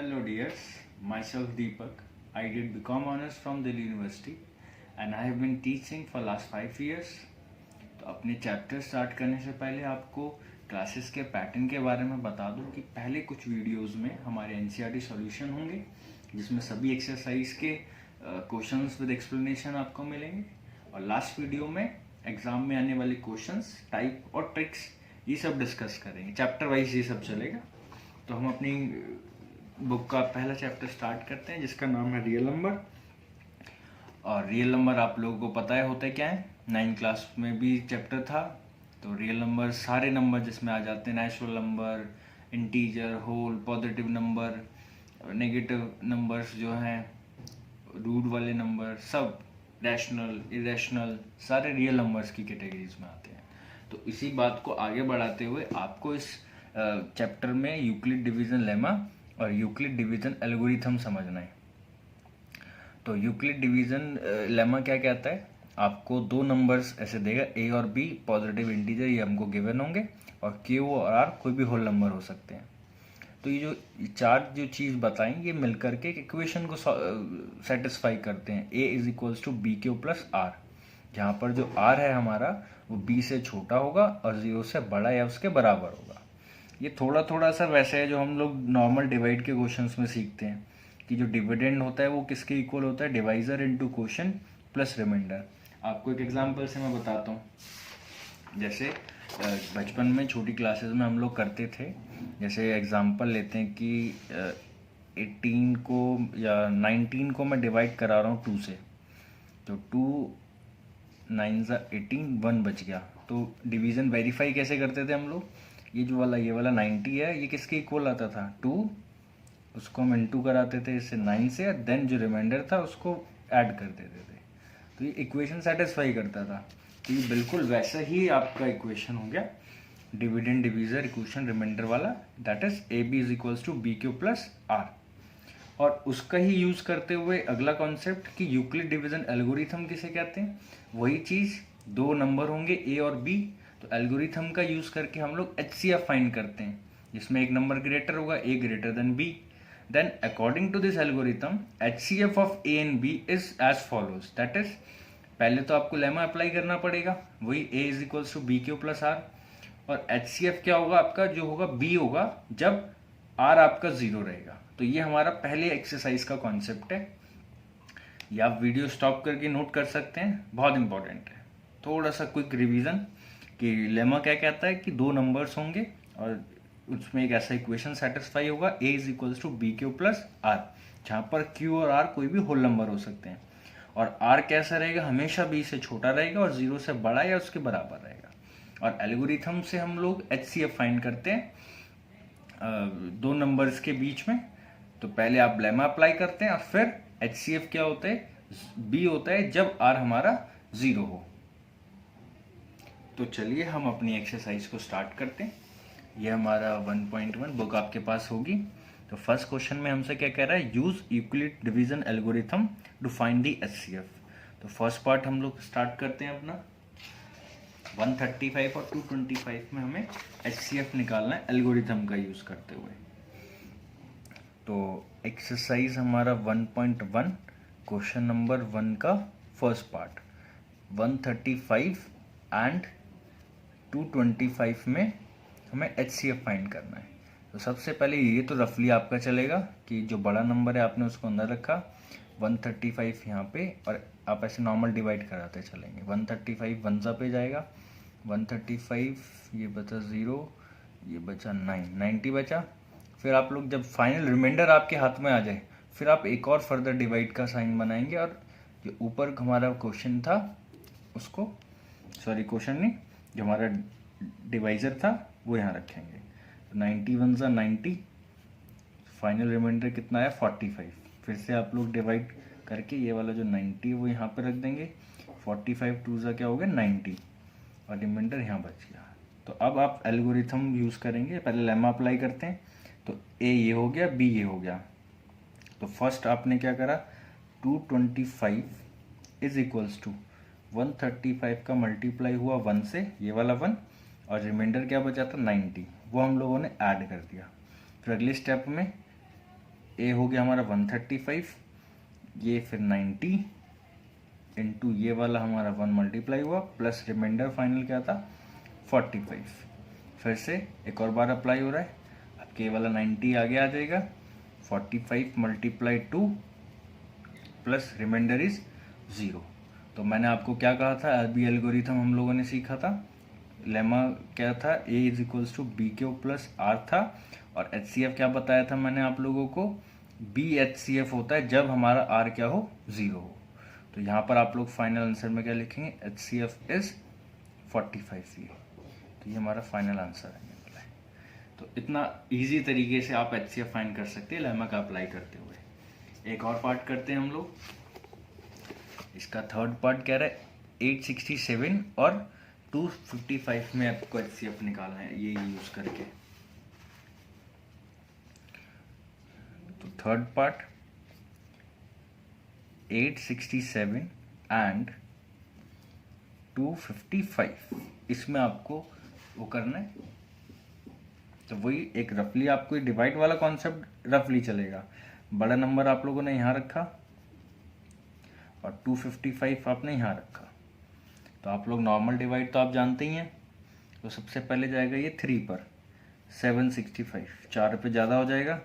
Hello dears, myself Deepak. I did BCom Honors from Delhi University and I have been teaching for last 5 years. तो अपने chapter start करने से पहले आपको classes के pattern के बारे में बता दूं कि पहले कुछ वीडियोस में हमारे एनसीईआरटी सॉल्यूशन होंगे जिसमें सभी एक्सरसाइज के क्वेश्चंस विद एक्सप्लेनेशन आपको मिलेंगे और लास्ट वीडियो में एग्जाम में आने वाले क्वेश्चंस, टाइप और ट्रिक्स ये सब डिस्कस करेंगे। चैप्टर वाइज ये सब चलेगा। तो हम अपनी बुक का पहला चैप्टर स्टार्ट करते हैं जिसका नाम है रियल नंबर। और रियल नंबर आप लोगों को पता है होता है क्या है, 9th क्लास में भी चैप्टर था। तो रियल नंबर सारे नंबर जिसमें आ जाते हैं, natural number, integer, whole, positive number, negative numbers जो हैं, रूट वाले नंबर, सब रैशनल, इरेशनल, सारे रियल नंबर्स की कैटेगरीज में आते हैं। तो इसी बात को आगे बढ़ाते हुए आपको इस चैप्टर में यूक्लिड डिवीजन लेमा और यूक्लिड डिवीजन एल्गोरिथम समझना है। तो यूक्लिड डिवीजन लेमा क्या कहता है, आपको दो नंबर्स ऐसे देगा ए और बी, पॉजिटिव इंटीजर, ये हमको गिवन होंगे, और क्यू और आर कोई भी होल नंबर हो सकते हैं। तो ये जो चार जो चीज़ बताएं ये मिलकर के इक्वेशन को सेटिस्फाई करते हैं। A is equals to B Q plus R, जहाँ पर जो आर है हमारा वो बी से छोटा होगा और 0 से बड़ा या उसके बराबर होगा। ये थोड़ा थोड़ा सा वैसे है जो हम लोग नॉर्मल डिवाइड के क्वेश्चंस में सीखते हैं कि जो डिविडेंड होता है वो किसके इक्वल होता है, divisor into quotient plus remainder. आपको एक एग्जांपल से मैं बताता हूँ। जैसे बचपन में छोटी क्लासेस में हम लोग करते थे। जैसे एग्जांपल लेते हैं कि 18 को या 19 को मैं डिवाइड करा रहा हूँ 2 से, तो 2 9 18, 1 बच गया। तो डिवीज़न वेरीफाई कैसे करते थे हम लोग, ये वाला 90 है, ये किसके इक्वल आता था, 2, उसको हम इनटू कराते थे इससे 9 से, देन जो रिमाइंडर था उसको ऐड कर देते थे। तो ये इक्वेशन सेटिस्फाई करता था। तो ये बिल्कुल वैसा ही आपका इक्वेशन हो गया, डिविडेंड डिवीजर इक्वेशन रिमाइंडर वाला, that is A B is equals to B Q plus R. और उसका ही यूज करते हुए अगला कॉन्सेप्ट कि यूक्लिड डिवीजन एल्गोरिथम किसे कहते हैं, वही चीज़, दो नंबर होंगे ए और बी, तो एल्गोरिथम का यूज करके हम लोग HCF फाइंड करते हैं जिसमें एक नंबर ग्रेटर होगा, A greater than B. Then according to this algorithm HCF of A and B is as follows, that is पहले तो आपको लेमा अप्लाई करना पड़ेगा, वही A is equals to B Q plus R, और HCF क्या होगा आपका, जो होगा बी होगा जब आर आपका 0 रहेगा। तो ये हमारा पहले एक्सरसाइज का कॉन्सेप्ट है। ये आप वीडियो स्टॉप करके नोट कर सकते हैं, बहुत इंपॉर्टेंट है। थोड़ा सा क्विक रिवीजन कि लेमा क्या कहता है कि दो नंबर्स होंगे और उसमें एक ऐसा इक्वेशन सेटिस्फाई होगा, A is equals to B Q plus R, जहाँ पर क्यू और आर कोई भी होल नंबर हो सकते हैं। और आर कैसा रहेगा, हमेशा बी से छोटा रहेगा और 0 से बड़ा या उसके बराबर रहेगा। और एल्गोरिथम से हम लोग HCF फाइंड करते हैं दो नंबर्स के बीच में। तो पहले आप लेमा अप्लाई करते हैं और फिर HCF क्या होता है, बी होता है जब आर हमारा 0 हो। तो चलिए हम अपनी एक्सरसाइज को स्टार्ट करते हैं। ये हमारा 1.1 बुक आपके पास होगी। तो फर्स्ट क्वेश्चन में हमसे क्या कह रहा है, use Euclid division algorithm to find the HCF। तो फर्स्ट पार्ट हम लोग स्टार्ट करते हैं अपना। 135 और 225 में हमें HCF निकालना है एल्गोरिथम का यूज करते हुए। तो एक्सरसाइज हमारा 1.1 क्वेश्चन नंबर 1 का फर्स्ट पार्ट, 135 एंड 225 में हमें HCF फाइंड करना है। तो सबसे पहले ये तो रफली आपका चलेगा कि जो बड़ा नंबर है आपने उसको अंदर रखा, 135 यहाँ पे, और आप ऐसे नॉर्मल डिवाइड कराते चलेंगे। 135 1 पे जाएगा, 135 ये बचा 0, ये बचा 9, 90 बचा। फिर आप लोग जब फाइनल रिमाइंडर आपके हाथ में आ जाए फिर आप एक और फर्दर डिवाइड का साइन बनाएंगे और जो ऊपर हमारा क्वेश्चन था उसको, सॉरी क्वेश्चन नहीं, जो हमारा डिवाइजर था वो यहाँ रखेंगे। तो 91 ज़ा 90, फाइनल रिमाइंडर कितना है 45। फिर से आप लोग डिवाइड करके ये वाला जो 90 है वो यहाँ पे रख देंगे। 45 2 ज़ा क्या हो गया 90 और रिमाइंडर यहाँ बच गया। तो अब आप एल्गोरिथम यूज़ करेंगे, पहले लेमा अप्लाई करते हैं। तो ए ये हो गया, बी ये हो गया। तो फर्स्ट आपने क्या करा, 225 इज इक्वल्स टू 135 का मल्टीप्लाई हुआ 1 से, ये वाला 1, और रिमाइंडर क्या बचा था 90, वो हम लोगों ने ऐड कर दिया। फिर अगले स्टेप में ए हो गया हमारा 135, ये फिर 90 इंटू ये वाला हमारा 1 मल्टीप्लाई हुआ प्लस रिमाइंडर फाइनल क्या था 45। फिर से एक और बार अप्लाई हो रहा है, अब के वाला 90 आगे आ जाएगा, 45 मल्टीप्लाई 2 प्लस रिमाइंडर इज 0। तो मैंने आपको क्या कहा था, अरबी एल्गोरिथम हम लोगों ने सीखा था, लेमा क्या था, A is equals to B Q plus R था, और एच सी एफ क्या बताया था मैंने आप लोगों को, बी एच सी एफ होता है जब हमारा आर क्या हो 0 हो। तो यहाँ पर आप लोग फाइनल आंसर में क्या लिखेंगे, एच सी एफ इज 45 ये, तो ये हमारा फाइनल आंसर है। तो इतना इजी तरीके से आप एच सी एफ फाइंड कर सकते हैं लेमा का अप्लाई करते हुए। एक और पार्ट करते हैं हम लोग, इसका थर्ड पार्ट कह रहा है 867 और 255 में आपको एच सी एफ निकालना है ये यूज करके। तो थर्ड पार्ट 867 एंड 255, इसमें आपको वो करना है। तो वही एक रफली आपको डिवाइड वाला कॉन्सेप्ट रफली चलेगा, बड़ा नंबर आप लोगों ने यहाँ रखा और 255 आपने यहाँ रखा। तो आप लोग नॉर्मल डिवाइड तो आप जानते ही हैं, तो सबसे पहले जाएगा ये 3 पर 765, 4 पे ज़्यादा हो जाएगा,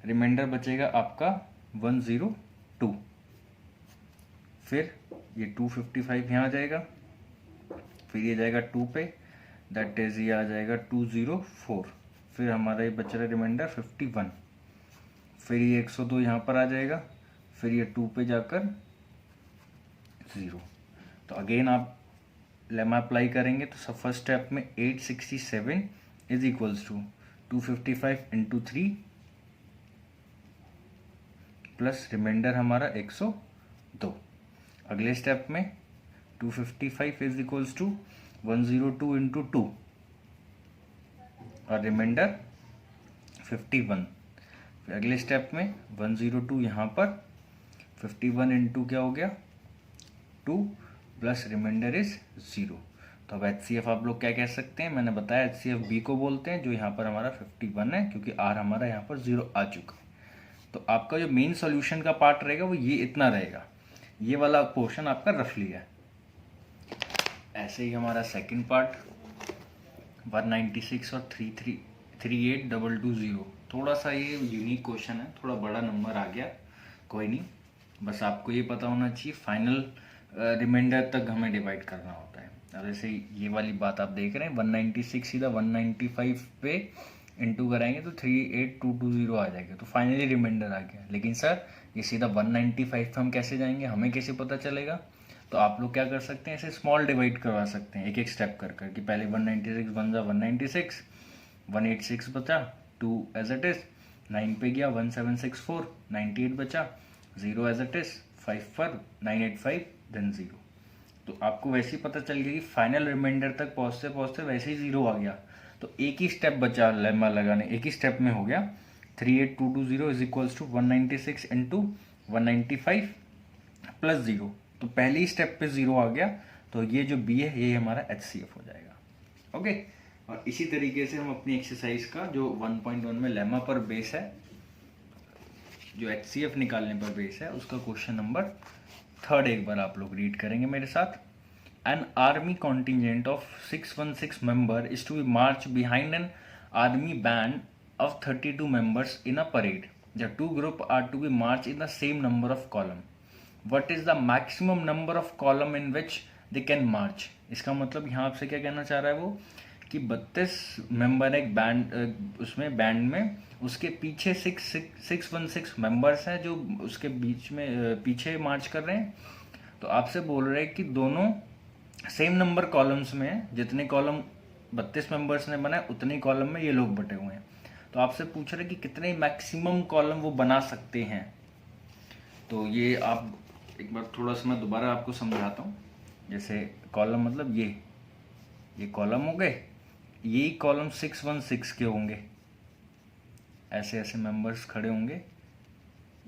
रिमाइंडर बचेगा आपका 102, फिर ये 255 यहाँ आ जाएगा, फिर ये जाएगा 2 पे, दैट इज ये आ जाएगा 204, फिर हमारा ये बच रहा रिमाइंडर 51, फिर ये 102 यहाँ पर आ जाएगा, फिर ये 2 पे जाकर 0। तो अगेन आप लेमा अप्लाई करेंगे तो सब फर्स्ट स्टेप में 867 is equals to 255 into 3 plus remainder हमारा 102। अगले स्टेप में 255 इज इक्वल्स टू 102 इंटू 2 और रिमाइंडर 51। फिर अगले स्टेप में 102 यहाँ पर, 51 इंटू क्या हो गया 2 प्लस रिमाइंडर इज 0। तो अब एच सी एफ आप लोग क्या कह सकते हैं, मैंने बताया एच सी एफ बी को बोलते हैं, जो यहाँ पर हमारा 51 है क्योंकि आर हमारा यहाँ पर 0 आ चुका है। तो आपका जो मेन सॉल्यूशन का पार्ट रहेगा वो ये इतना रहेगा, ये वाला पोर्शन आपका रफली है। ऐसे ही हमारा सेकंड पार्ट 196 और 38220, थोड़ा सा ये यूनिक क्वेश्चन है, थोड़ा बड़ा नंबर आ गया, कोई नहीं, बस आपको ये पता होना चाहिए फाइनल रिमाइंडर तक हमें डिवाइड करना होता है। अब जैसे ये वाली बात आप देख रहे हैं 196 सीधा 195 पे इंटू कराएंगे तो 38220 आ जाएगा, तो फाइनली रिमाइंडर आ गया। लेकिन सर ये सीधा 195 पे हम कैसे जाएंगे, हमें कैसे पता चलेगा? तो आप लोग क्या कर सकते हैं, ऐसे स्मॉल डिवाइड करवा सकते हैं एक एक स्टेप कर कर कि पहले 196 बन जा 196, 186 बचा 2 एज इट इज, 9 पे गया 1764, 98 बचा 0 एज इट इज, 5 पर 985 देन 0। तो आपको वैसे ही पता चल गया कि फाइनल रिमाइंडर तक पहुंचते पहुंचते वैसे ही 0 आ गया, तो एक ही स्टेप बचा लेमा लगाने, एक ही स्टेप में हो गया 38220 is equals to 196 into 195 plus 0। तो पहले ही स्टेप पे 0 आ गया, तो ये जो बी है ये हमारा HCF हो जाएगा। ओके, और इसी तरीके से हम अपनी एक्सरसाइज का जो 1.1 में लेमा पर बेस है, जो HCF निकालने पर बेस है, उसका क्वेश्चन नंबर 3 एक बार आप लोग रीड करेंगे मेरे साथ। An army contingent of 616 member is to be march behind an army band of 32 members in a parade. The two groups are to be marched in the same number of column. What is the maximum number of column in which they can march? इसका मतलब यहाँ आपसे क्या कहना चाह रहा है वो कि 32 मेंबर एक बैंड, उसमें बैंड में उसके पीछे 616 मेंबर्स हैं जो उसके बीच में पीछे मार्च कर रहे हैं। तो आपसे बोल रहे हैं कि दोनों सेम नंबर कॉलम्स में, जितने कॉलम 32 मेंबर्स ने बनाए उतने कॉलम में ये लोग बटे हुए हैं। तो आपसे पूछ रहे कि कितने मैक्सिमम कॉलम वो बना सकते हैं। तो ये आप एक बार थोड़ा सा मैं दोबारा आपको समझाता हूँ। जैसे कॉलम मतलब ये कॉलम हो गए, ये कॉलम 616 के होंगे, ऐसे ऐसे मेंबर्स खड़े होंगे,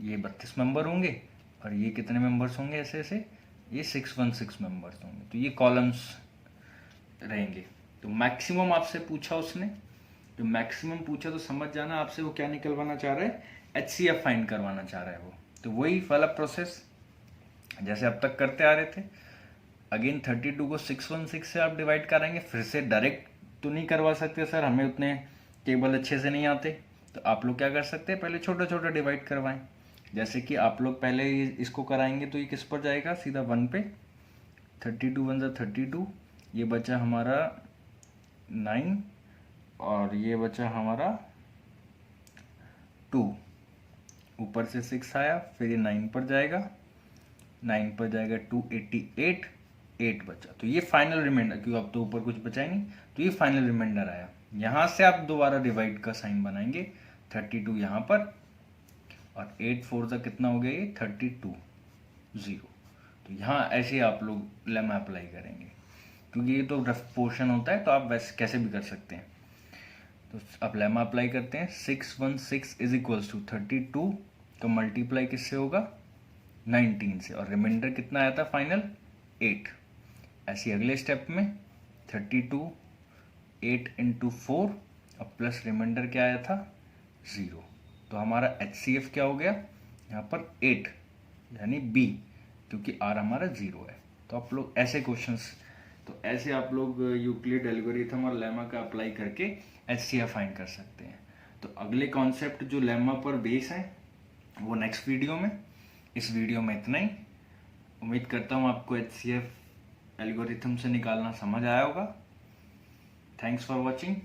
ये 32 मेंबर होंगे, और ये कितने मेंबर्स होंगे ऐसे ऐसे, ये 616 मेंबर्स होंगे। तो ये कॉलम्स रहेंगे। तो मैक्सिमम आपसे पूछा उसने, जो मैक्सिमम पूछा तो समझ जाना आपसे वो क्या निकलवाना चाह रहा है, HCF फाइंड करवाना चाह रहा है वो। तो वही वाला प्रोसेस जैसे अब तक करते आ रहे थे। अगेन 32 को 616 से आप डिवाइड कराएंगे। फिर से डायरेक्ट तो नहीं करवा सकते सर, हमें उतने टेबल अच्छे से नहीं आते। तो आप लोग क्या कर सकते हैं, पहले छोटा छोटा डिवाइड करवाएं। जैसे कि आप लोग पहले इसको कराएंगे तो ये किस पर जाएगा, सीधा 1 पे। 32 1 जा 32, ये बचा हमारा 9 और ये बचा हमारा 2। ऊपर से 6 आया, फिर ये 9 पर जाएगा, 9 पर जाएगा 288, 8 बचा। तो ये फाइनल रिमाइंडर, क्योंकि अब तो ऊपर कुछ बचा ही नहीं, तो ये फाइनल रिमाइंडर आया। यहाँ से आप दोबारा डिवाइड का साइन बनाएंगे, 32 यहाँ पर और 8 4 का कितना हो गया, ये 32 0। तो यहाँ ऐसे आप लोग लेमा अप्लाई करेंगे, क्योंकि ये तो रफ पोर्शन होता है, तो आप वैसे कैसे भी कर सकते हैं। तो अब लेमा अप्लाई करते हैं। 616 इज इक्वल्स टू 32 का मल्टीप्लाई किससे होगा, 19 से, और रिमाइंडर कितना आया था फाइनल, 8। ऐसे अगले स्टेप में 32 8 इंटू 4 और प्लस रिमाइंडर क्या आया था, 0। तो हमारा HCF क्या हो गया यहाँ पर, 8 यानी B, क्योंकि R हमारा 0 है। तो आप लोग ऐसे क्वेश्चंस, तो ऐसे आप लोग यूक्लिड एल्गोरिथम और लेमा का अप्लाई करके HCF फाइंड कर सकते हैं। तो अगले कॉन्सेप्ट जो लेमा पर बेस है वो नेक्स्ट वीडियो में। इस वीडियो में इतना ही। उम्मीद करता हूँ आपको HCF एल्गोरिथम से निकालना समझ आया होगा। Thanks for watching.